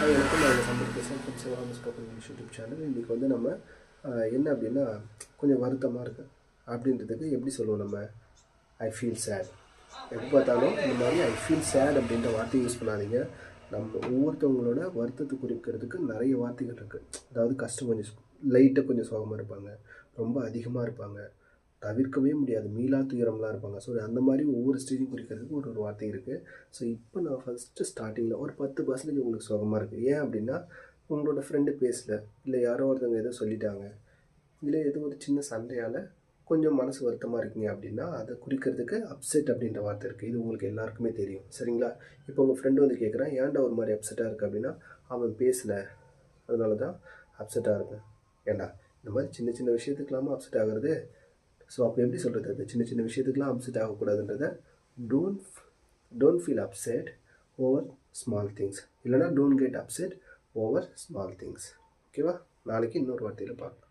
அது வரைக்கும் நாங்கள் சம்பளம் பேசுகிறோம் ஃப்ரெண்ட்ஸ் வாங்க ஸ்போக்கன் இங்கிலீஷ் யூடியூப் சேனல். இன்றைக்கி வந்து நம்ம என்ன அப்படின்னா கொஞ்சம் வருத்தமாக இருக்குது அப்படின்றதுக்கு எப்படி சொல்லுவோம் நம்ம ஐ ஃபீல் சேட். எப்போ பார்த்தாலும் இந்த மாதிரி ஐ ஃபீல் சேட் அப்படின்ற வார்த்தையை யூஸ் பண்ணாதீங்க. நம்ம ஒவ்வொருத்தவங்களோட வருத்தத்தை குறிக்கிறதுக்கு நிறைய வார்த்தைகள் இருக்குது. அதாவது கஷ்டம் கொஞ்சம் லைட்டாக கொஞ்சம் சோகமாக இருப்பாங்க, ரொம்ப அதிகமாக இருப்பாங்க, தவிர்க்கவே முடியாது மீளா துயரம்லாம் இருப்பாங்க. ஸோ அந்த மாதிரி ஒவ்வொரு ஸ்டேஜும் குறிக்கிறதுக்கு ஒரு ஒரு வார்த்தை இருக்குது. ஸோ இப்போ நான் ஃபஸ்ட்டு ஸ்டார்டிங்கில் ஒரு 10% உங்களுக்கு சோகமாக இருக்குது. ஏன் அப்படின்னா உங்களோட ஃப்ரெண்டு பேசல, இல்லை யாரோ ஒருத்தவங்க எதோ சொல்லிட்டாங்க, இல்லை ஏதோ ஒரு சின்ன சண்டையால் கொஞ்சம் மனசு வருத்தமாக இருக்கீங்க அப்படின்னா அதை குறிக்கிறதுக்கு அப்செட் அப்படின்ற வார்த்தை இருக்குது. இது உங்களுக்கு எல்லாருக்குமே தெரியும், சரிங்களா? இப்போ உங்கள் ஃப்ரெண்டு வந்து கேட்குறான், ஏன்டா ஒரு மாதிரி அப்செட்டாக இருக்குது அப்படின்னா, அவன் பேசலை அதனால தான் அப்செட்டாக இருக்கேன். ஏண்டா இந்த மாதிரி சின்ன சின்ன விஷயத்துக்கெல்லாமா அப்செட் ஆகிறது? ஸோ அப்போ எப்படி சொல்கிறது, அந்த சின்ன சின்ன விஷயத்துக்குலாம் அப்செட் ஆகக்கூடாதுன்றத don't feel upset over small things, இல்லைனா don't get upset over small things. ஓகேவா? நாளைக்கு இன்னொரு வார்த்தையில் பார்க்கலாம்.